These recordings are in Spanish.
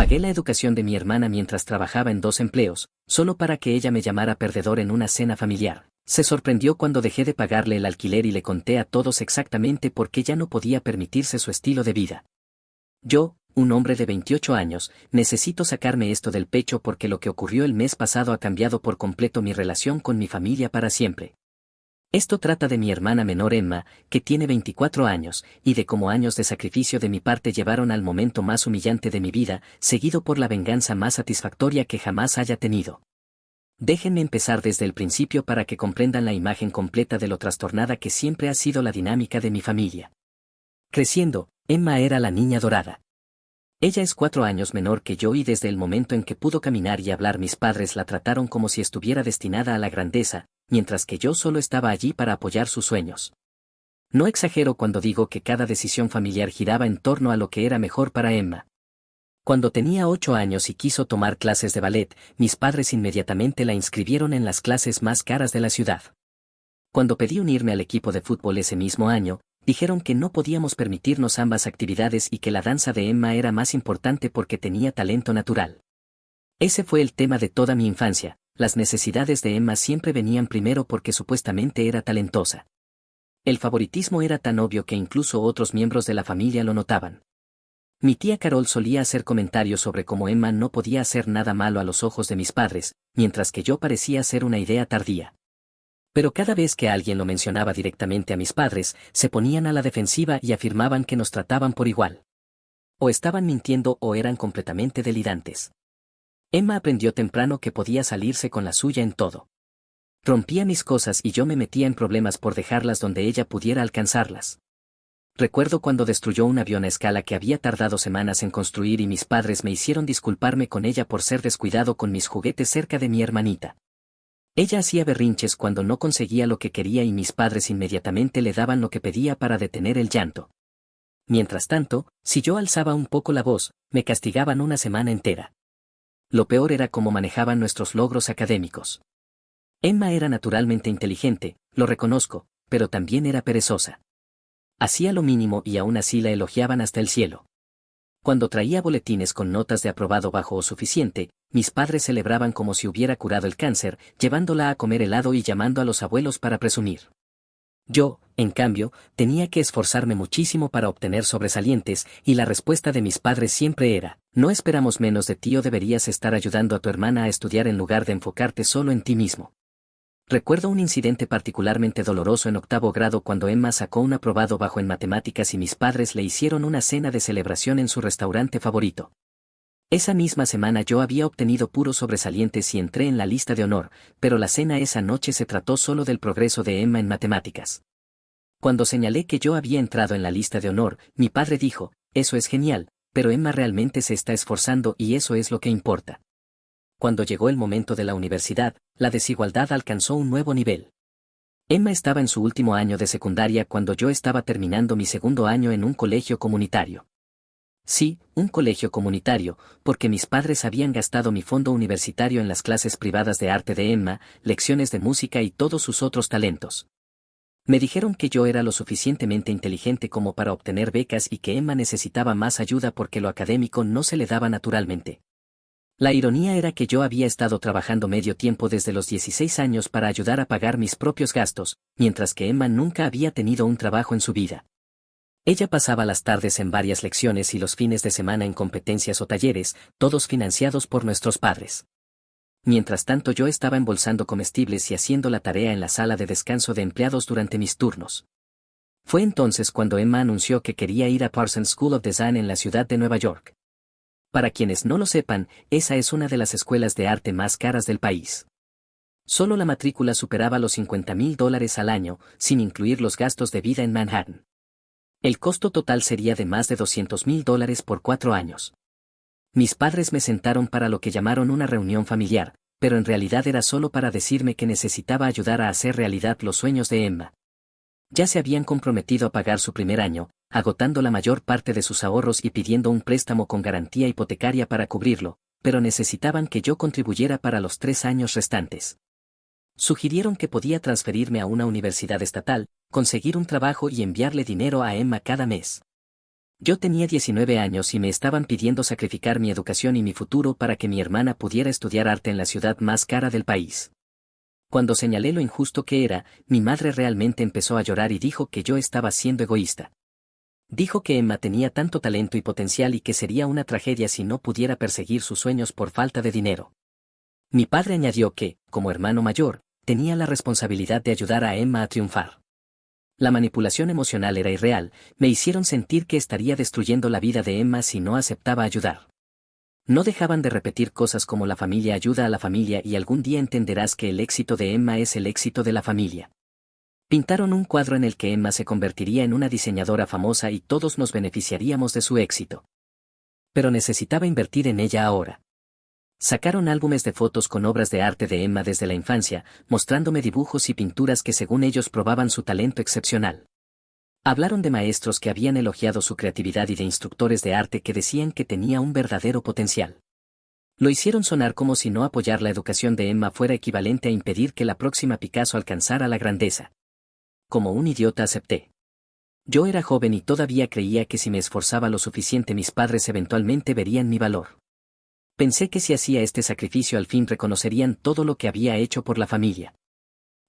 Pagué la educación de mi hermana mientras trabajaba en 2 empleos, solo para que ella me llamara perdedor en una cena familiar. Se sorprendió cuando dejé de pagarle el alquiler y le conté a todos exactamente por qué ya no podía permitirse su estilo de vida. Yo, un hombre de 28 años, necesito sacarme esto del pecho porque lo que ocurrió el mes pasado ha cambiado por completo mi relación con mi familia para siempre. Esto trata de mi hermana menor Emma, que tiene 24 años, y de cómo años de sacrificio de mi parte llevaron al momento más humillante de mi vida, seguido por la venganza más satisfactoria que jamás haya tenido. Déjenme empezar desde el principio para que comprendan la imagen completa de lo trastornada que siempre ha sido la dinámica de mi familia. Creciendo, Emma era la niña dorada. Ella es 4 años menor que yo y desde el momento en que pudo caminar y hablar mis padres la trataron como si estuviera destinada a la grandeza, mientras que yo solo estaba allí para apoyar sus sueños. No exagero cuando digo que cada decisión familiar giraba en torno a lo que era mejor para Emma. Cuando tenía 8 años y quiso tomar clases de ballet, mis padres inmediatamente la inscribieron en las clases más caras de la ciudad. Cuando pedí unirme al equipo de fútbol ese mismo año, dijeron que no podíamos permitirnos ambas actividades y que la danza de Emma era más importante porque tenía talento natural. Ese fue el tema de toda mi infancia, las necesidades de Emma siempre venían primero porque supuestamente era talentosa. El favoritismo era tan obvio que incluso otros miembros de la familia lo notaban. Mi tía Carol solía hacer comentarios sobre cómo Emma no podía hacer nada malo a los ojos de mis padres, mientras que yo parecía ser una idea tardía. Pero cada vez que alguien lo mencionaba directamente a mis padres, se ponían a la defensiva y afirmaban que nos trataban por igual. O estaban mintiendo o eran completamente delirantes. Emma aprendió temprano que podía salirse con la suya en todo. Rompía mis cosas y yo me metía en problemas por dejarlas donde ella pudiera alcanzarlas. Recuerdo cuando destruyó un avión a escala que había tardado semanas en construir y mis padres me hicieron disculparme con ella por ser descuidado con mis juguetes cerca de mi hermanita. Ella hacía berrinches cuando no conseguía lo que quería y mis padres inmediatamente le daban lo que pedía para detener el llanto. Mientras tanto, si yo alzaba un poco la voz, me castigaban una semana entera. Lo peor era cómo manejaban nuestros logros académicos. Emma era naturalmente inteligente, lo reconozco, pero también era perezosa. Hacía lo mínimo y aún así la elogiaban hasta el cielo. Cuando traía boletines con notas de aprobado bajo o suficiente, mis padres celebraban como si hubiera curado el cáncer, llevándola a comer helado y llamando a los abuelos para presumir. Yo, en cambio, tenía que esforzarme muchísimo para obtener sobresalientes, y la respuesta de mis padres siempre era: no esperamos menos de ti o deberías estar ayudando a tu hermana a estudiar en lugar de enfocarte solo en ti mismo. Recuerdo un incidente particularmente doloroso en 8º grado cuando Emma sacó un aprobado bajo en matemáticas y mis padres le hicieron una cena de celebración en su restaurante favorito. Esa misma semana yo había obtenido puros sobresalientes y entré en la lista de honor, pero la cena esa noche se trató solo del progreso de Emma en matemáticas. Cuando señalé que yo había entrado en la lista de honor, mi padre dijo: eso es genial, pero Emma realmente se está esforzando y eso es lo que importa. Cuando llegó el momento de la universidad, la desigualdad alcanzó un nuevo nivel. Emma estaba en su último año de secundaria cuando yo estaba terminando mi segundo año en un colegio comunitario. Sí, un colegio comunitario, porque mis padres habían gastado mi fondo universitario en las clases privadas de arte de Emma, lecciones de música y todos sus otros talentos. Me dijeron que yo era lo suficientemente inteligente como para obtener becas y que Emma necesitaba más ayuda porque lo académico no se le daba naturalmente. La ironía era que yo había estado trabajando medio tiempo desde los 16 años para ayudar a pagar mis propios gastos, mientras que Emma nunca había tenido un trabajo en su vida. Ella pasaba las tardes en varias lecciones y los fines de semana en competencias o talleres, todos financiados por nuestros padres. Mientras tanto yo estaba embolsando comestibles y haciendo la tarea en la sala de descanso de empleados durante mis turnos. Fue entonces cuando Emma anunció que quería ir a Parsons School of Design en la ciudad de Nueva York. Para quienes no lo sepan, esa es una de las escuelas de arte más caras del país. Solo la matrícula superaba los $50,000 al año, sin incluir los gastos de vida en Manhattan. El costo total sería de más de $200,000 por 4 años. Mis padres me sentaron para lo que llamaron una reunión familiar, pero en realidad era solo para decirme que necesitaba ayudar a hacer realidad los sueños de Emma. Ya se habían comprometido a pagar su primer año, agotando la mayor parte de sus ahorros y pidiendo un préstamo con garantía hipotecaria para cubrirlo, pero necesitaban que yo contribuyera para los 3 años restantes. Sugirieron que podía transferirme a una universidad estatal, conseguir un trabajo y enviarle dinero a Emma cada mes. Yo tenía 19 años y me estaban pidiendo sacrificar mi educación y mi futuro para que mi hermana pudiera estudiar arte en la ciudad más cara del país. Cuando señalé lo injusto que era, mi madre realmente empezó a llorar y dijo que yo estaba siendo egoísta. Dijo que Emma tenía tanto talento y potencial y que sería una tragedia si no pudiera perseguir sus sueños por falta de dinero. Mi padre añadió que, como hermano mayor, tenía la responsabilidad de ayudar a Emma a triunfar. La manipulación emocional era irreal, me hicieron sentir que estaría destruyendo la vida de Emma si no aceptaba ayudar. No dejaban de repetir cosas como la familia ayuda a la familia y algún día entenderás que el éxito de Emma es el éxito de la familia. Pintaron un cuadro en el que Emma se convertiría en una diseñadora famosa y todos nos beneficiaríamos de su éxito. Pero necesitaba invertir en ella ahora. Sacaron álbumes de fotos con obras de arte de Emma desde la infancia, mostrándome dibujos y pinturas que según ellos probaban su talento excepcional. Hablaron de maestros que habían elogiado su creatividad y de instructores de arte que decían que tenía un verdadero potencial. Lo hicieron sonar como si no apoyar la educación de Emma fuera equivalente a impedir que la próxima Picasso alcanzara la grandeza. Como un idiota acepté. Yo era joven y todavía creía que si me esforzaba lo suficiente mis padres eventualmente verían mi valor. Pensé que si hacía este sacrificio al fin reconocerían todo lo que había hecho por la familia.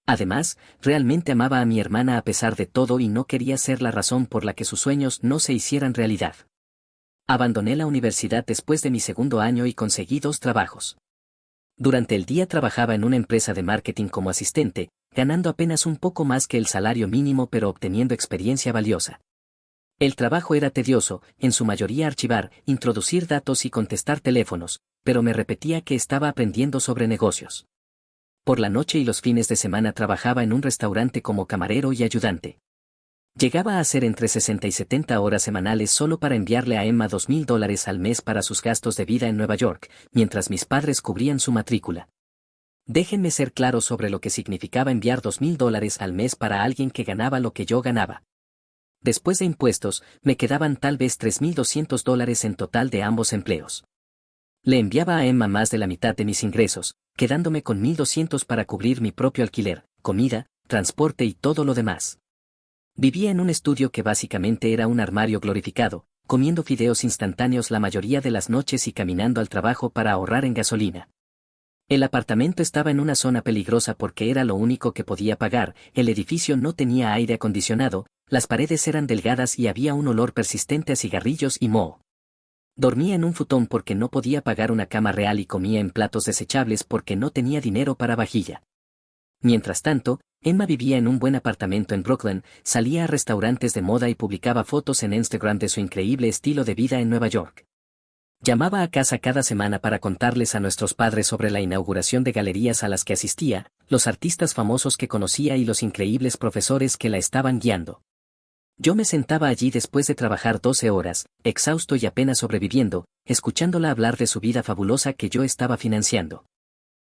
Además, realmente amaba a mi hermana a pesar de todo y no quería ser la razón por la que sus sueños no se hicieran realidad. Abandoné la universidad después de mi segundo año y conseguí 2 trabajos. Durante el día trabajaba en una empresa de marketing como asistente, ganando apenas un poco más que el salario mínimo pero obteniendo experiencia valiosa. El trabajo era tedioso, en su mayoría archivar, introducir datos y contestar teléfonos, pero me repetía que estaba aprendiendo sobre negocios. Por la noche y los fines de semana trabajaba en un restaurante como camarero y ayudante. Llegaba a hacer entre 60 y 70 horas semanales solo para enviarle a Emma $2,000 al mes para sus gastos de vida en Nueva York, mientras mis padres cubrían su matrícula. Déjenme ser claro sobre lo que significaba enviar $2,000 al mes para alguien que ganaba lo que yo ganaba. Después de impuestos, me quedaban tal vez $3,200 en total de ambos empleos. Le enviaba a Emma más de la mitad de mis ingresos, quedándome con 1,200 para cubrir mi propio alquiler, comida, transporte y todo lo demás. Vivía en un estudio que básicamente era un armario glorificado, comiendo fideos instantáneos la mayoría de las noches y caminando al trabajo para ahorrar en gasolina. El apartamento estaba en una zona peligrosa porque era lo único que podía pagar, el edificio no tenía aire acondicionado, las paredes eran delgadas y había un olor persistente a cigarrillos y moho. Dormía en un futón porque no podía pagar una cama real y comía en platos desechables porque no tenía dinero para vajilla. Mientras tanto, Emma vivía en un buen apartamento en Brooklyn, salía a restaurantes de moda y publicaba fotos en Instagram de su increíble estilo de vida en Nueva York. Llamaba a casa cada semana para contarles a nuestros padres sobre la inauguración de galerías a las que asistía, los artistas famosos que conocía y los increíbles profesores que la estaban guiando. Yo me sentaba allí después de trabajar 12 horas, exhausto y apenas sobreviviendo, escuchándola hablar de su vida fabulosa que yo estaba financiando.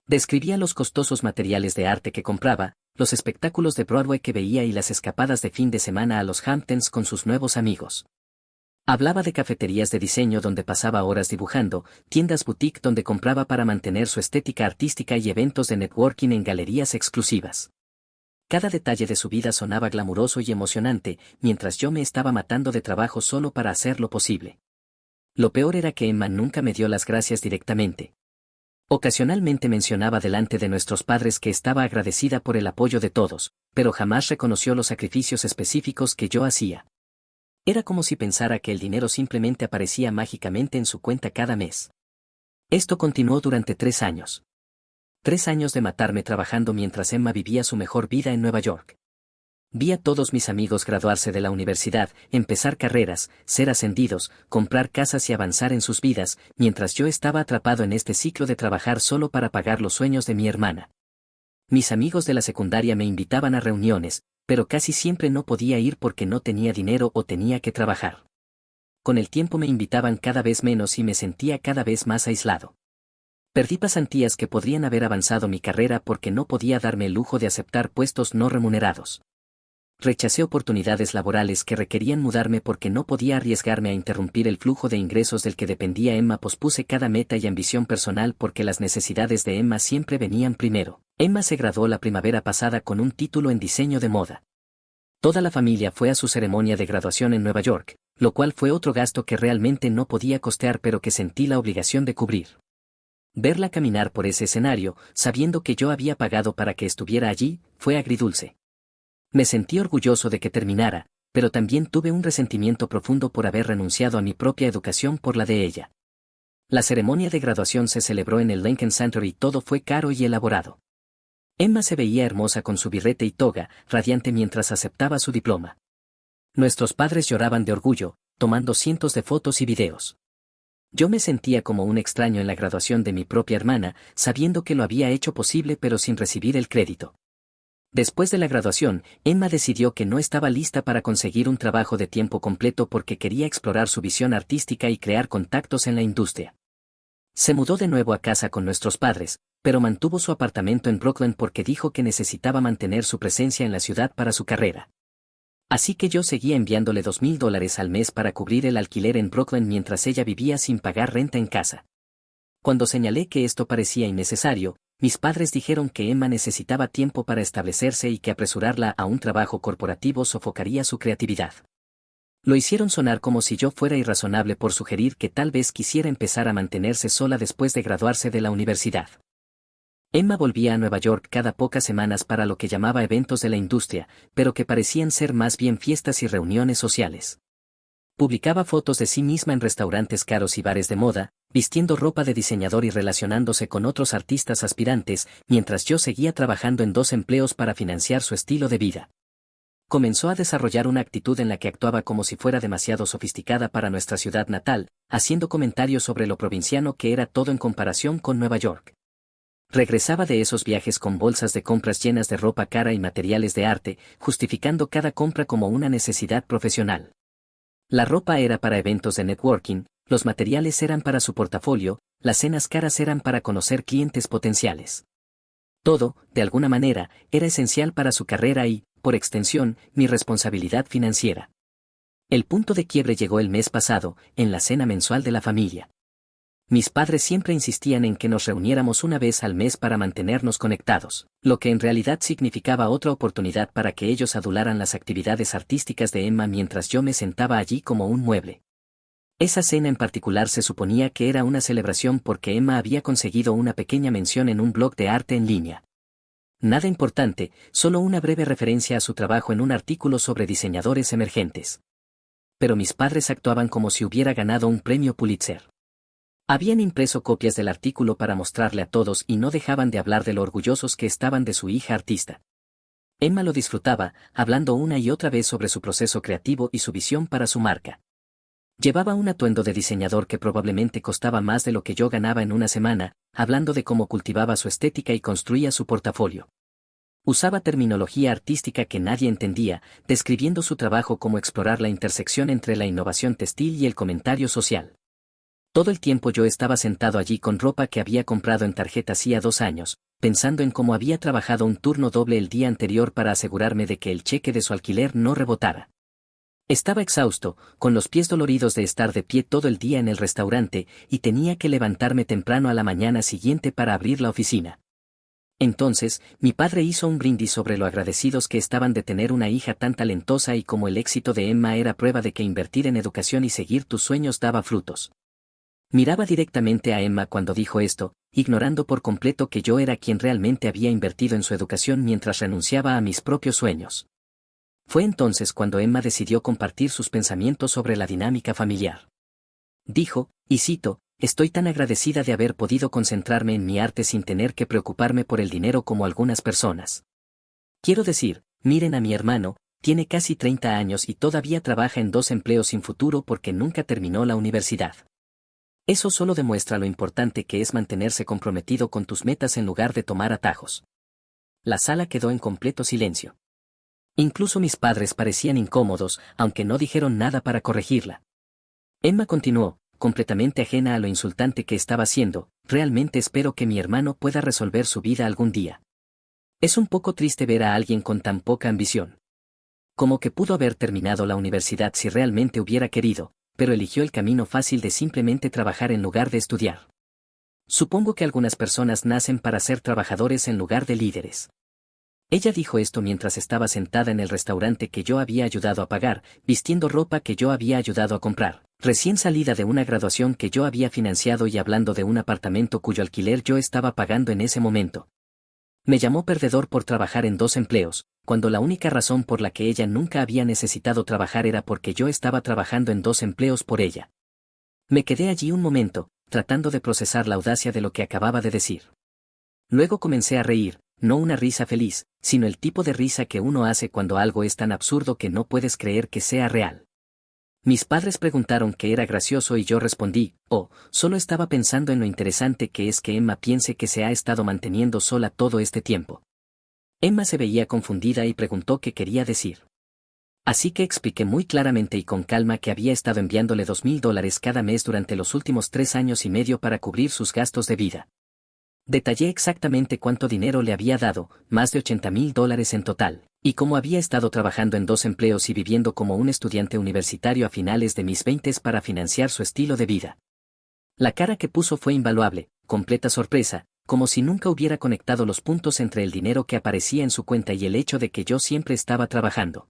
Describía los costosos materiales de arte que compraba, los espectáculos de Broadway que veía y las escapadas de fin de semana a los Hamptons con sus nuevos amigos. Hablaba de cafeterías de diseño donde pasaba horas dibujando, tiendas boutique donde compraba para mantener su estética artística y eventos de networking en galerías exclusivas. Cada detalle de su vida sonaba glamuroso y emocionante, mientras yo me estaba matando de trabajo solo para hacerlo posible. Lo peor era que Emma nunca me dio las gracias directamente. Ocasionalmente mencionaba delante de nuestros padres que estaba agradecida por el apoyo de todos, pero jamás reconoció los sacrificios específicos que yo hacía. Era como si pensara que el dinero simplemente aparecía mágicamente en su cuenta cada mes. Esto continuó durante 3 años. 3 años de matarme trabajando mientras Emma vivía su mejor vida en Nueva York. Vi a todos mis amigos graduarse de la universidad, empezar carreras, ser ascendidos, comprar casas y avanzar en sus vidas, mientras yo estaba atrapado en este ciclo de trabajar solo para pagar los sueños de mi hermana. Mis amigos de la secundaria me invitaban a reuniones, pero casi siempre no podía ir porque no tenía dinero o tenía que trabajar. Con el tiempo me invitaban cada vez menos y me sentía cada vez más aislado. Perdí pasantías que podrían haber avanzado mi carrera porque no podía darme el lujo de aceptar puestos no remunerados. Rechacé oportunidades laborales que requerían mudarme porque no podía arriesgarme a interrumpir el flujo de ingresos del que dependía Emma. Pospuse cada meta y ambición personal porque las necesidades de Emma siempre venían primero. Emma se graduó la primavera pasada con un título en diseño de moda. Toda la familia fue a su ceremonia de graduación en Nueva York, lo cual fue otro gasto que realmente no podía costear pero que sentí la obligación de cubrir. Verla caminar por ese escenario, sabiendo que yo había pagado para que estuviera allí, fue agridulce. Me sentí orgulloso de que terminara, pero también tuve un resentimiento profundo por haber renunciado a mi propia educación por la de ella. La ceremonia de graduación se celebró en el Lincoln Center y todo fue caro y elaborado. Emma se veía hermosa con su birrete y toga, radiante mientras aceptaba su diploma. Nuestros padres lloraban de orgullo, tomando cientos de fotos y videos. Yo me sentía como un extraño en la graduación de mi propia hermana, sabiendo que lo había hecho posible pero sin recibir el crédito. Después de la graduación, Emma decidió que no estaba lista para conseguir un trabajo de tiempo completo porque quería explorar su visión artística y crear contactos en la industria. Se mudó de nuevo a casa con nuestros padres, pero mantuvo su apartamento en Brooklyn porque dijo que necesitaba mantener su presencia en la ciudad para su carrera. Así que yo seguía enviándole $2,000 al mes para cubrir el alquiler en Brooklyn mientras ella vivía sin pagar renta en casa. Cuando señalé que esto parecía innecesario, mis padres dijeron que Emma necesitaba tiempo para establecerse y que apresurarla a un trabajo corporativo sofocaría su creatividad. Lo hicieron sonar como si yo fuera irrazonable por sugerir que tal vez quisiera empezar a mantenerse sola después de graduarse de la universidad. Emma volvía a Nueva York cada pocas semanas para lo que llamaba eventos de la industria, pero que parecían ser más bien fiestas y reuniones sociales. Publicaba fotos de sí misma en restaurantes caros y bares de moda, vistiendo ropa de diseñador y relacionándose con otros artistas aspirantes, mientras yo seguía trabajando en 2 empleos para financiar su estilo de vida. Comenzó a desarrollar una actitud en la que actuaba como si fuera demasiado sofisticada para nuestra ciudad natal, haciendo comentarios sobre lo provinciano que era todo en comparación con Nueva York. Regresaba de esos viajes con bolsas de compras llenas de ropa cara y materiales de arte, justificando cada compra como una necesidad profesional. La ropa era para eventos de networking, los materiales eran para su portafolio, las cenas caras eran para conocer clientes potenciales. Todo, de alguna manera, era esencial para su carrera y, por extensión, mi responsabilidad financiera. El punto de quiebre llegó el mes pasado, en la cena mensual de la familia. Mis padres siempre insistían en que nos reuniéramos una vez al mes para mantenernos conectados, lo que en realidad significaba otra oportunidad para que ellos adularan las actividades artísticas de Emma mientras yo me sentaba allí como un mueble. Esa cena en particular se suponía que era una celebración porque Emma había conseguido una pequeña mención en un blog de arte en línea. Nada importante, solo una breve referencia a su trabajo en un artículo sobre diseñadores emergentes. Pero mis padres actuaban como si hubiera ganado un premio Pulitzer. Habían impreso copias del artículo para mostrarle a todos y no dejaban de hablar de lo orgullosos que estaban de su hija artista. Emma lo disfrutaba, hablando una y otra vez sobre su proceso creativo y su visión para su marca. Llevaba un atuendo de diseñador que probablemente costaba más de lo que yo ganaba en una semana, hablando de cómo cultivaba su estética y construía su portafolio. Usaba terminología artística que nadie entendía, describiendo su trabajo como explorar la intersección entre la innovación textil y el comentario social. Todo el tiempo yo estaba sentado allí con ropa que había comprado en tarjeta hacía 2 años, pensando en cómo había trabajado un turno doble el día anterior para asegurarme de que el cheque de su alquiler no rebotara. Estaba exhausto, con los pies doloridos de estar de pie todo el día en el restaurante, y tenía que levantarme temprano a la mañana siguiente para abrir la oficina. Entonces, mi padre hizo un brindis sobre lo agradecidos que estaban de tener una hija tan talentosa y como el éxito de Emma era prueba de que invertir en educación y seguir tus sueños daba frutos. Miraba directamente a Emma cuando dijo esto, ignorando por completo que yo era quien realmente había invertido en su educación mientras renunciaba a mis propios sueños. Fue entonces cuando Emma decidió compartir sus pensamientos sobre la dinámica familiar. Dijo, y cito, estoy tan agradecida de haber podido concentrarme en mi arte sin tener que preocuparme por el dinero como algunas personas. Quiero decir, miren a mi hermano, tiene casi 30 años y todavía trabaja en 2 empleos sin futuro porque nunca terminó la universidad. Eso solo demuestra lo importante que es mantenerse comprometido con tus metas en lugar de tomar atajos. La sala quedó en completo silencio. Incluso mis padres parecían incómodos, aunque no dijeron nada para corregirla. Emma continuó, completamente ajena a lo insultante que estaba haciendo, realmente espero que mi hermano pueda resolver su vida algún día. Es un poco triste ver a alguien con tan poca ambición. Como que pudo haber terminado la universidad si realmente hubiera querido, pero eligió el camino fácil de simplemente trabajar en lugar de estudiar. Supongo que algunas personas nacen para ser trabajadores en lugar de líderes. Ella dijo esto mientras estaba sentada en el restaurante que yo había ayudado a pagar, vistiendo ropa que yo había ayudado a comprar, recién salida de una graduación que yo había financiado y hablando de un apartamento cuyo alquiler yo estaba pagando en ese momento. Me llamó perdedor por trabajar en 2 empleos, cuando la única razón por la que ella nunca había necesitado trabajar era porque yo estaba trabajando en 2 empleos por ella. Me quedé allí un momento, tratando de procesar la audacia de lo que acababa de decir. Luego comencé a reír, no una risa feliz, sino el tipo de risa que uno hace cuando algo es tan absurdo que no puedes creer que sea real. Mis padres preguntaron qué era gracioso y yo respondí, oh, solo estaba pensando en lo interesante que es que Emma piense que se ha estado manteniendo sola todo este tiempo. Emma se veía confundida y preguntó qué quería decir. Así que expliqué muy claramente y con calma que había estado enviándole $2,000 cada mes durante los últimos 3 años y medio para cubrir sus gastos de vida. Detallé exactamente cuánto dinero le había dado, más de $80,000 en total, y cómo había estado trabajando en 2 empleos y viviendo como un estudiante universitario a finales de mis 20 para financiar su estilo de vida. La cara que puso fue invaluable, completa sorpresa, como si nunca hubiera conectado los puntos entre el dinero que aparecía en su cuenta y el hecho de que yo siempre estaba trabajando.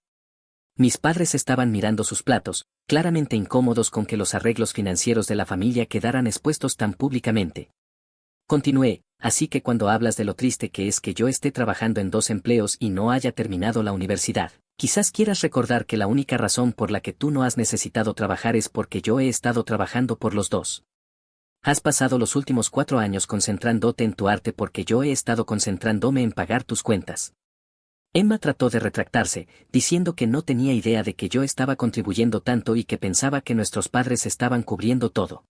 Mis padres estaban mirando sus platos, claramente incómodos con que los arreglos financieros de la familia quedaran expuestos tan públicamente. Continué, así que cuando hablas de lo triste que es que yo esté trabajando en 2 empleos y no haya terminado la universidad, quizás quieras recordar que la única razón por la que tú no has necesitado trabajar es porque yo he estado trabajando por los dos. Has pasado los últimos 4 años concentrándote en tu arte porque yo he estado concentrándome en pagar tus cuentas. Emma trató de retractarse, diciendo que no tenía idea de que yo estaba contribuyendo tanto y que pensaba que nuestros padres estaban cubriendo todo.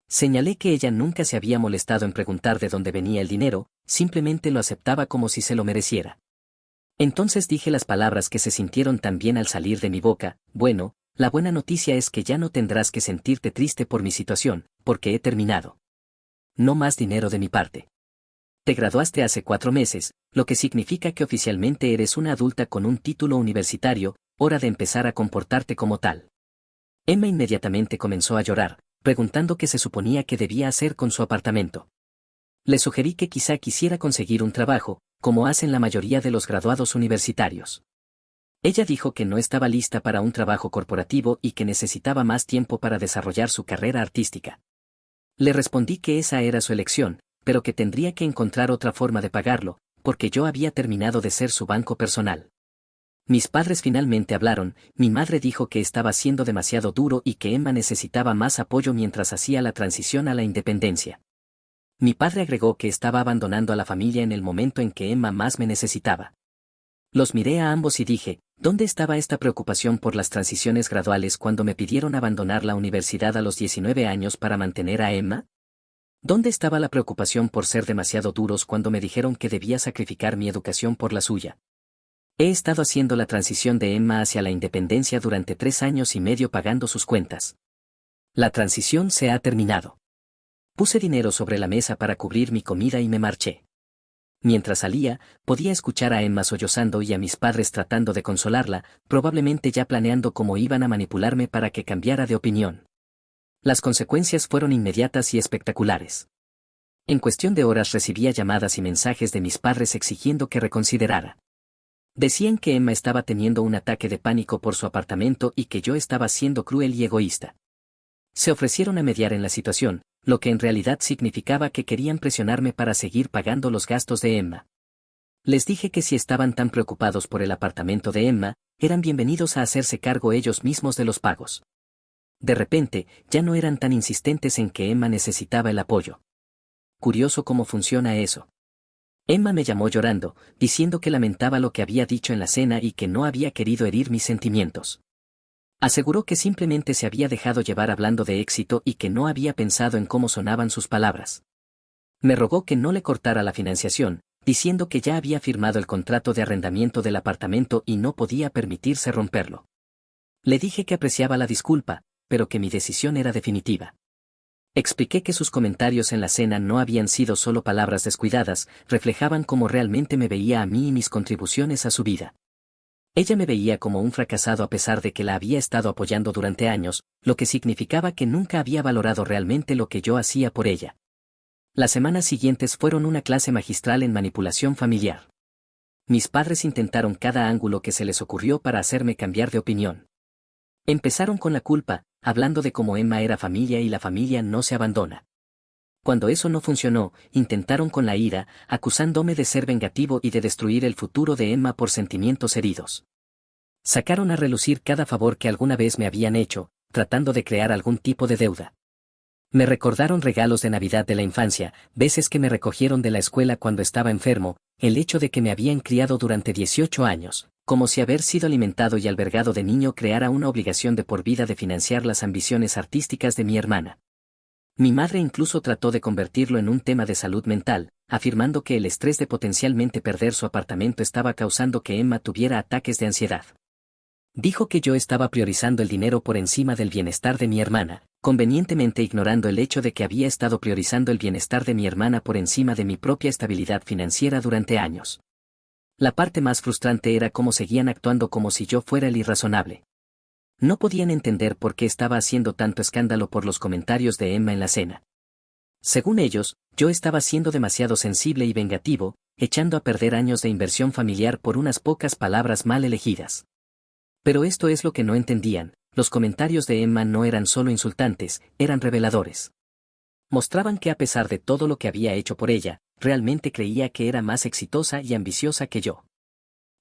Señalé que ella nunca se había molestado en preguntar de dónde venía el dinero, simplemente lo aceptaba como si se lo mereciera. Entonces dije las palabras que se sintieron tan bien al salir de mi boca, bueno, la buena noticia es que ya no tendrás que sentirte triste por mi situación, porque he terminado. No más dinero de mi parte. Te graduaste hace 4 meses, lo que significa que oficialmente eres una adulta con un título universitario, hora de empezar a comportarte como tal. Emma inmediatamente comenzó a llorar, preguntando qué se suponía que debía hacer con su apartamento. Le sugerí que quizá quisiera conseguir un trabajo, como hacen la mayoría de los graduados universitarios. Ella dijo que no estaba lista para un trabajo corporativo y que necesitaba más tiempo para desarrollar su carrera artística. Le respondí que esa era su elección, pero que tendría que encontrar otra forma de pagarlo, porque yo había terminado de ser su banco personal. Mis padres finalmente hablaron, mi madre dijo que estaba siendo demasiado duro y que Emma necesitaba más apoyo mientras hacía la transición a la independencia. Mi padre agregó que estaba abandonando a la familia en el momento en que Emma más me necesitaba. Los miré a ambos y dije, ¿dónde estaba esta preocupación por las transiciones graduales cuando me pidieron abandonar la universidad a los 19 años para mantener a Emma? ¿Dónde estaba la preocupación por ser demasiado duros cuando me dijeron que debía sacrificar mi educación por la suya? He estado haciendo la transición de Emma hacia la independencia durante 3 años y medio pagando sus cuentas. La transición se ha terminado. Puse dinero sobre la mesa para cubrir mi comida y me marché. Mientras salía, podía escuchar a Emma sollozando y a mis padres tratando de consolarla, probablemente ya planeando cómo iban a manipularme para que cambiara de opinión. Las consecuencias fueron inmediatas y espectaculares. En cuestión de horas recibía llamadas y mensajes de mis padres exigiendo que reconsiderara. Decían que Emma estaba teniendo un ataque de pánico por su apartamento y que yo estaba siendo cruel y egoísta. Se ofrecieron a mediar en la situación, lo que en realidad significaba que querían presionarme para seguir pagando los gastos de Emma. Les dije que si estaban tan preocupados por el apartamento de Emma, eran bienvenidos a hacerse cargo ellos mismos de los pagos. De repente, ya no eran tan insistentes en que Emma necesitaba el apoyo. Curioso cómo funciona eso. Emma me llamó llorando, diciendo que lamentaba lo que había dicho en la cena y que no había querido herir mis sentimientos. Aseguró que simplemente se había dejado llevar hablando de éxito y que no había pensado en cómo sonaban sus palabras. Me rogó que no le cortara la financiación, diciendo que ya había firmado el contrato de arrendamiento del apartamento y no podía permitirse romperlo. Le dije que apreciaba la disculpa, pero que mi decisión era definitiva. Expliqué que sus comentarios en la cena no habían sido solo palabras descuidadas, reflejaban cómo realmente me veía a mí y mis contribuciones a su vida. Ella me veía como un fracasado a pesar de que la había estado apoyando durante años, lo que significaba que nunca había valorado realmente lo que yo hacía por ella. Las semanas siguientes fueron una clase magistral en manipulación familiar. Mis padres intentaron cada ángulo que se les ocurrió para hacerme cambiar de opinión. Empezaron con la culpa, hablando de cómo Emma era familia y la familia no se abandona. Cuando eso no funcionó, intentaron con la ira, acusándome de ser vengativo y de destruir el futuro de Emma por sentimientos heridos. Sacaron a relucir cada favor que alguna vez me habían hecho, tratando de crear algún tipo de deuda. Me recordaron regalos de Navidad de la infancia, veces que me recogieron de la escuela cuando estaba enfermo, el hecho de que me habían criado durante 18 años, como si haber sido alimentado y albergado de niño creara una obligación de por vida de financiar las ambiciones artísticas de mi hermana. Mi madre incluso trató de convertirlo en un tema de salud mental, afirmando que el estrés de potencialmente perder su apartamento estaba causando que Emma tuviera ataques de ansiedad. Dijo que yo estaba priorizando el dinero por encima del bienestar de mi hermana, convenientemente ignorando el hecho de que había estado priorizando el bienestar de mi hermana por encima de mi propia estabilidad financiera durante años. La parte más frustrante era cómo seguían actuando como si yo fuera el irrazonable. No podían entender por qué estaba haciendo tanto escándalo por los comentarios de Emma en la cena. Según ellos, yo estaba siendo demasiado sensible y vengativo, echando a perder años de inversión familiar por unas pocas palabras mal elegidas. Pero esto es lo que no entendían, los comentarios de Emma no eran solo insultantes, eran reveladores. Mostraban que a pesar de todo lo que había hecho por ella, realmente creía que era más exitosa y ambiciosa que yo.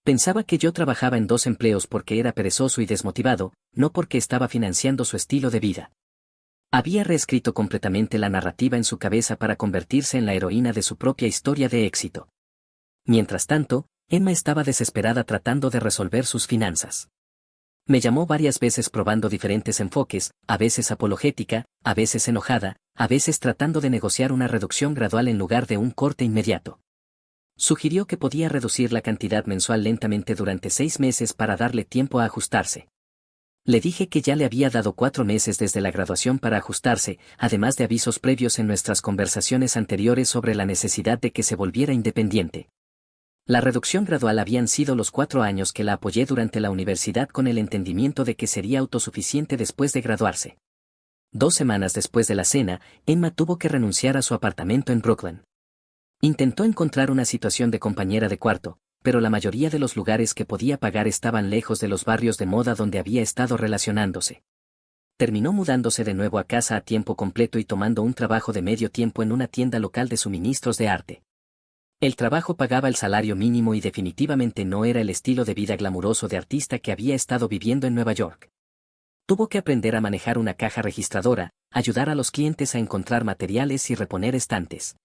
Pensaba que yo trabajaba en 2 empleos porque era perezoso y desmotivado, no porque estaba financiando su estilo de vida. Había reescrito completamente la narrativa en su cabeza para convertirse en la heroína de su propia historia de éxito. Mientras tanto, Emma estaba desesperada tratando de resolver sus finanzas. Me llamó varias veces probando diferentes enfoques, a veces apologética, a veces enojada, a veces tratando de negociar una reducción gradual en lugar de un corte inmediato. Sugirió que podía reducir la cantidad mensual lentamente durante 6 meses para darle tiempo a ajustarse. Le dije que ya le había dado 4 meses desde la graduación para ajustarse, además de avisos previos en nuestras conversaciones anteriores sobre la necesidad de que se volviera independiente. La reducción gradual habían sido los 4 años que la apoyé durante la universidad con el entendimiento de que sería autosuficiente después de graduarse. 2 semanas después de la cena, Emma tuvo que renunciar a su apartamento en Brooklyn. Intentó encontrar una situación de compañera de cuarto, pero la mayoría de los lugares que podía pagar estaban lejos de los barrios de moda donde había estado relacionándose. Terminó mudándose de nuevo a casa a tiempo completo y tomando un trabajo de medio tiempo en una tienda local de suministros de arte. El trabajo pagaba el salario mínimo y definitivamente no era el estilo de vida glamuroso de artista que había estado viviendo en Nueva York. Tuvo que aprender a manejar una caja registradora, ayudar a los clientes a encontrar materiales y reponer estantes.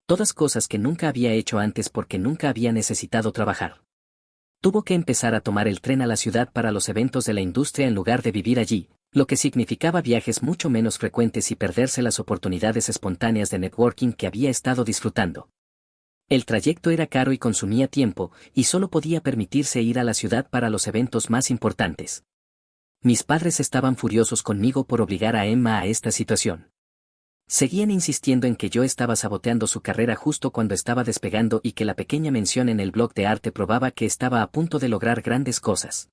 Todas cosas que nunca había hecho antes porque nunca había necesitado trabajar. Tuvo que empezar a tomar el tren a la ciudad para los eventos de la industria en lugar de vivir allí, lo que significaba viajes mucho menos frecuentes y perderse las oportunidades espontáneas de networking que había estado disfrutando. El trayecto era caro y consumía tiempo, y solo podía permitirse ir a la ciudad para los eventos más importantes. Mis padres estaban furiosos conmigo por obligar a Emma a esta situación. Seguían insistiendo en que yo estaba saboteando su carrera justo cuando estaba despegando y que la pequeña mención en el blog de arte probaba que estaba a punto de lograr grandes cosas.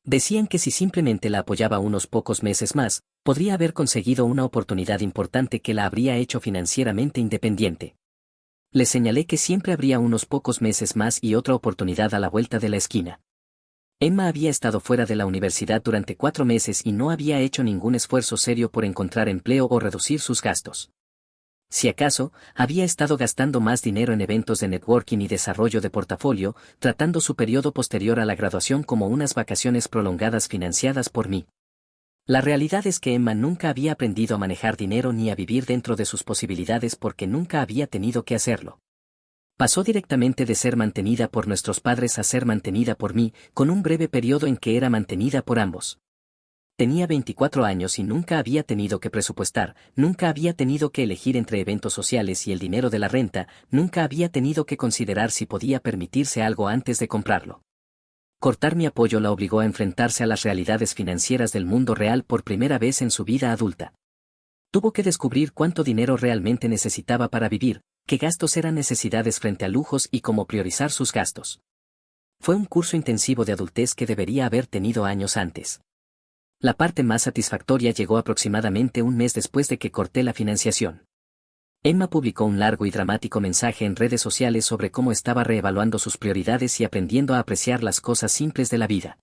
Decían que si simplemente la apoyaba unos pocos meses más, podría haber conseguido una oportunidad importante que la habría hecho financieramente independiente. Le señalé que siempre habría unos pocos meses más y otra oportunidad a la vuelta de la esquina. Emma había estado fuera de la universidad durante 4 meses y no había hecho ningún esfuerzo serio por encontrar empleo o reducir sus gastos. Si acaso, había estado gastando más dinero en eventos de networking y desarrollo de portafolio, tratando su periodo posterior a la graduación como unas vacaciones prolongadas financiadas por mí. La realidad es que Emma nunca había aprendido a manejar dinero ni a vivir dentro de sus posibilidades porque nunca había tenido que hacerlo. Pasó directamente de ser mantenida por nuestros padres a ser mantenida por mí, con un breve periodo en que era mantenida por ambos. Tenía 24 años y nunca había tenido que presupuestar, nunca había tenido que elegir entre eventos sociales y el dinero de la renta, nunca había tenido que considerar si podía permitirse algo antes de comprarlo. Cortar mi apoyo la obligó a enfrentarse a las realidades financieras del mundo real por primera vez en su vida adulta. Tuvo que descubrir cuánto dinero realmente necesitaba para vivir, qué gastos eran necesidades frente a lujos y cómo priorizar sus gastos. Fue un curso intensivo de adultez que debería haber tenido años antes. La parte más satisfactoria llegó aproximadamente un mes después de que corté la financiación. Emma publicó un largo y dramático mensaje en redes sociales sobre cómo estaba reevaluando sus prioridades y aprendiendo a apreciar las cosas simples de la vida.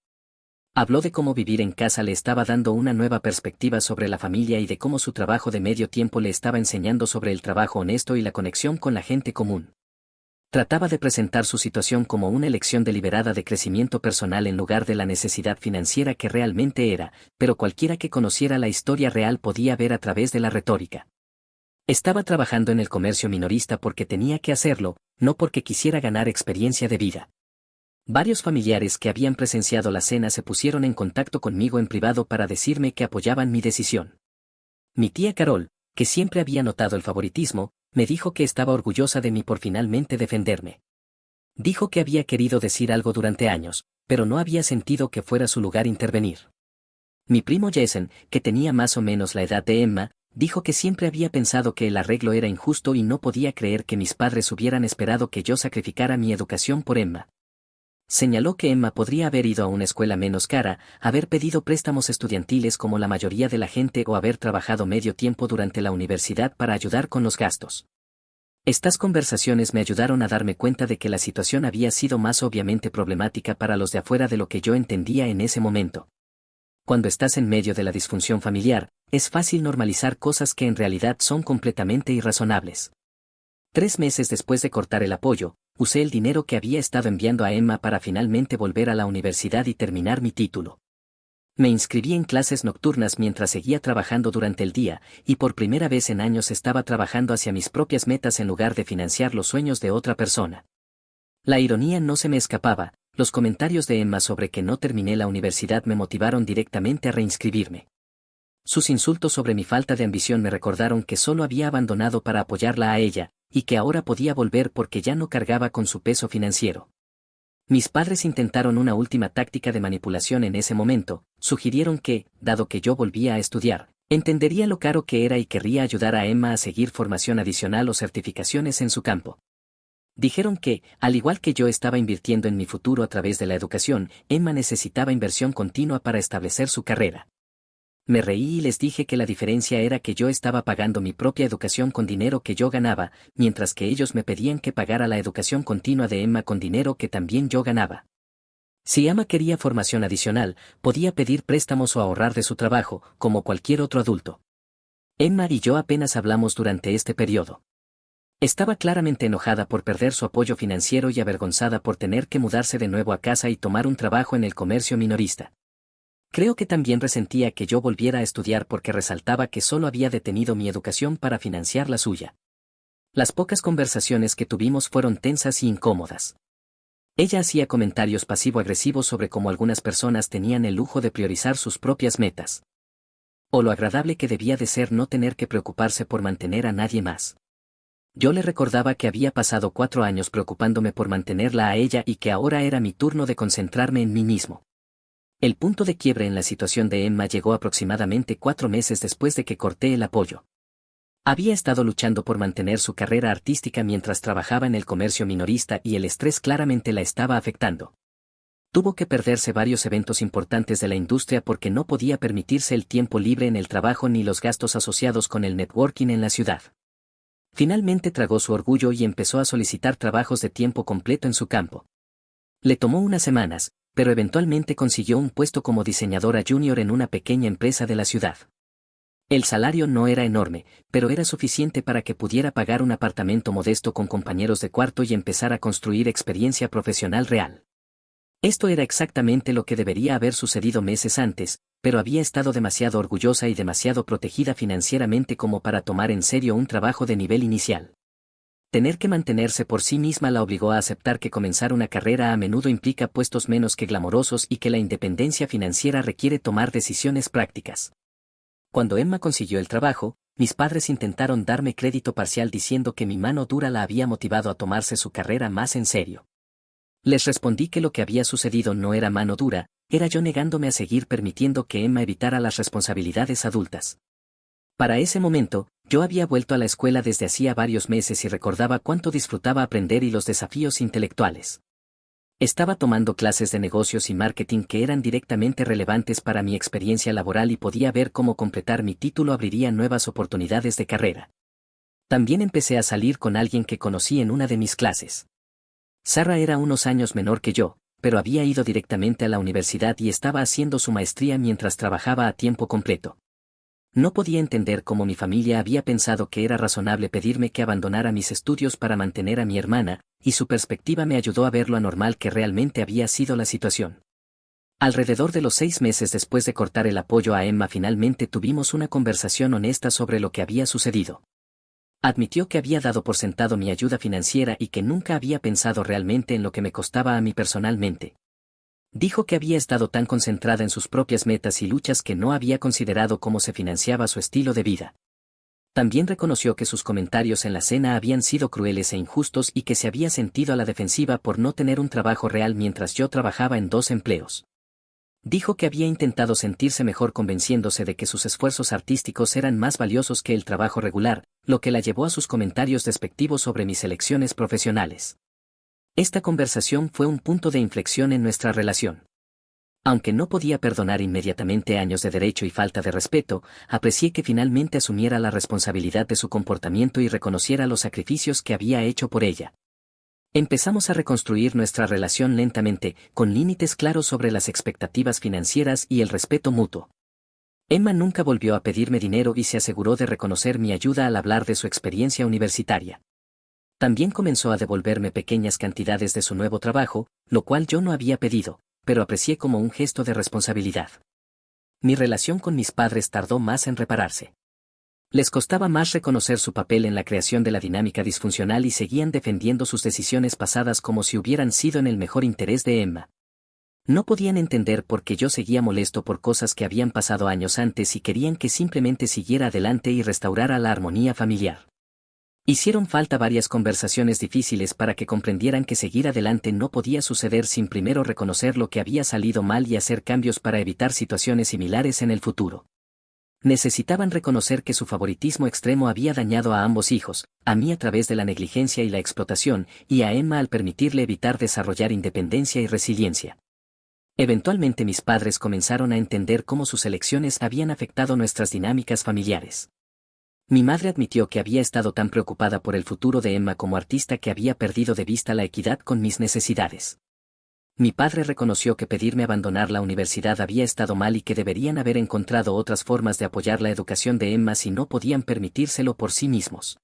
Habló de cómo vivir en casa le estaba dando una nueva perspectiva sobre la familia y de cómo su trabajo de medio tiempo le estaba enseñando sobre el trabajo honesto y la conexión con la gente común. Trataba de presentar su situación como una elección deliberada de crecimiento personal en lugar de la necesidad financiera que realmente era, pero cualquiera que conociera la historia real podía ver a través de la retórica. Estaba trabajando en el comercio minorista porque tenía que hacerlo, no porque quisiera ganar experiencia de vida. Varios familiares que habían presenciado la cena se pusieron en contacto conmigo en privado para decirme que apoyaban mi decisión. Mi tía Carol, que siempre había notado el favoritismo, me dijo que estaba orgullosa de mí por finalmente defenderme. Dijo que había querido decir algo durante años, pero no había sentido que fuera su lugar intervenir. Mi primo Jason, que tenía más o menos la edad de Emma, dijo que siempre había pensado que el arreglo era injusto y no podía creer que mis padres hubieran esperado que yo sacrificara mi educación por Emma. Señaló que Emma podría haber ido a una escuela menos cara, haber pedido préstamos estudiantiles como la mayoría de la gente o haber trabajado medio tiempo durante la universidad para ayudar con los gastos. Estas conversaciones me ayudaron a darme cuenta de que la situación había sido más obviamente problemática para los de afuera de lo que yo entendía en ese momento. Cuando estás en medio de la disfunción familiar, es fácil normalizar cosas que en realidad son completamente irrazonables. 3 meses después de cortar el apoyo, usé el dinero que había estado enviando a Emma para finalmente volver a la universidad y terminar mi título. Me inscribí en clases nocturnas mientras seguía trabajando durante el día, y por primera vez en años estaba trabajando hacia mis propias metas en lugar de financiar los sueños de otra persona. La ironía no se me escapaba, los comentarios de Emma sobre que no terminé la universidad me motivaron directamente a reinscribirme. Sus insultos sobre mi falta de ambición me recordaron que solo había abandonado para apoyarla a ella, y que ahora podía volver porque ya no cargaba con su peso financiero. Mis padres intentaron una última táctica de manipulación en ese momento, sugirieron que, dado que yo volvía a estudiar, entendería lo caro que era y querría ayudar a Emma a seguir formación adicional o certificaciones en su campo. Dijeron que, al igual que yo estaba invirtiendo en mi futuro a través de la educación, Emma necesitaba inversión continua para establecer su carrera. Me reí y les dije que la diferencia era que yo estaba pagando mi propia educación con dinero que yo ganaba, mientras que ellos me pedían que pagara la educación continua de Emma con dinero que también yo ganaba. Si Emma quería formación adicional, podía pedir préstamos o ahorrar de su trabajo, como cualquier otro adulto. Emma y yo apenas hablamos durante este periodo. Estaba claramente enojada por perder su apoyo financiero y avergonzada por tener que mudarse de nuevo a casa y tomar un trabajo en el comercio minorista. Creo que también resentía que yo volviera a estudiar porque resaltaba que solo había detenido mi educación para financiar la suya. Las pocas conversaciones que tuvimos fueron tensas y incómodas. Ella hacía comentarios pasivo-agresivos sobre cómo algunas personas tenían el lujo de priorizar sus propias metas. O lo agradable que debía de ser no tener que preocuparse por mantener a nadie más. Yo le recordaba que había pasado 4 años preocupándome por mantenerla a ella y que ahora era mi turno de concentrarme en mí mismo. El punto de quiebre en la situación de Emma llegó aproximadamente 4 meses después de que corté el apoyo. Había estado luchando por mantener su carrera artística mientras trabajaba en el comercio minorista y el estrés claramente la estaba afectando. Tuvo que perderse varios eventos importantes de la industria porque no podía permitirse el tiempo libre en el trabajo ni los gastos asociados con el networking en la ciudad. Finalmente tragó su orgullo y empezó a solicitar trabajos de tiempo completo en su campo. Le tomó unas semanas, pero eventualmente consiguió un puesto como diseñadora junior en una pequeña empresa de la ciudad. El salario no era enorme, pero era suficiente para que pudiera pagar un apartamento modesto con compañeros de cuarto y empezar a construir experiencia profesional real. Esto era exactamente lo que debería haber sucedido meses antes, pero había estado demasiado orgullosa y demasiado protegida financieramente como para tomar en serio un trabajo de nivel inicial. Tener que mantenerse por sí misma la obligó a aceptar que comenzar una carrera a menudo implica puestos menos que glamorosos y que la independencia financiera requiere tomar decisiones prácticas. Cuando Emma consiguió el trabajo, mis padres intentaron darme crédito parcial diciendo que mi mano dura la había motivado a tomarse su carrera más en serio. Les respondí que lo que había sucedido no era mano dura, era yo negándome a seguir permitiendo que Emma evitara las responsabilidades adultas. Para ese momento, yo había vuelto a la escuela desde hacía varios meses y recordaba cuánto disfrutaba aprender y los desafíos intelectuales. Estaba tomando clases de negocios y marketing que eran directamente relevantes para mi experiencia laboral y podía ver cómo completar mi título abriría nuevas oportunidades de carrera. También empecé a salir con alguien que conocí en una de mis clases. Sara era unos años menor que yo, pero había ido directamente a la universidad y estaba haciendo su maestría mientras trabajaba a tiempo completo. No podía entender cómo mi familia había pensado que era razonable pedirme que abandonara mis estudios para mantener a mi hermana, y su perspectiva me ayudó a ver lo anormal que realmente había sido la situación. Alrededor de los 6 meses después de cortar el apoyo a Emma, finalmente tuvimos una conversación honesta sobre lo que había sucedido. Admitió que había dado por sentado mi ayuda financiera y que nunca había pensado realmente en lo que me costaba a mí personalmente. Dijo que había estado tan concentrada en sus propias metas y luchas que no había considerado cómo se financiaba su estilo de vida. También reconoció que sus comentarios en la cena habían sido crueles e injustos y que se había sentido a la defensiva por no tener un trabajo real mientras yo trabajaba en 2 empleos. Dijo que había intentado sentirse mejor convenciéndose de que sus esfuerzos artísticos eran más valiosos que el trabajo regular, lo que la llevó a sus comentarios despectivos sobre mis elecciones profesionales. Esta conversación fue un punto de inflexión en nuestra relación. Aunque no podía perdonar inmediatamente años de derecho y falta de respeto, aprecié que finalmente asumiera la responsabilidad de su comportamiento y reconociera los sacrificios que había hecho por ella. Empezamos a reconstruir nuestra relación lentamente, con límites claros sobre las expectativas financieras y el respeto mutuo. Emma nunca volvió a pedirme dinero y se aseguró de reconocer mi ayuda al hablar de su experiencia universitaria. También comenzó a devolverme pequeñas cantidades de su nuevo trabajo, lo cual yo no había pedido, pero aprecié como un gesto de responsabilidad. Mi relación con mis padres tardó más en repararse. Les costaba más reconocer su papel en la creación de la dinámica disfuncional y seguían defendiendo sus decisiones pasadas como si hubieran sido en el mejor interés de Emma. No podían entender por qué yo seguía molesto por cosas que habían pasado años antes y querían que simplemente siguiera adelante y restaurara la armonía familiar. Hicieron falta varias conversaciones difíciles para que comprendieran que seguir adelante no podía suceder sin primero reconocer lo que había salido mal y hacer cambios para evitar situaciones similares en el futuro. Necesitaban reconocer que su favoritismo extremo había dañado a ambos hijos, a mí a través de la negligencia y la explotación, y a Emma al permitirle evitar desarrollar independencia y resiliencia. Eventualmente mis padres comenzaron a entender cómo sus elecciones habían afectado nuestras dinámicas familiares. Mi madre admitió que había estado tan preocupada por el futuro de Emma como artista que había perdido de vista la equidad con mis necesidades. Mi padre reconoció que pedirme abandonar la universidad había estado mal y que deberían haber encontrado otras formas de apoyar la educación de Emma si no podían permitírselo por sí mismos.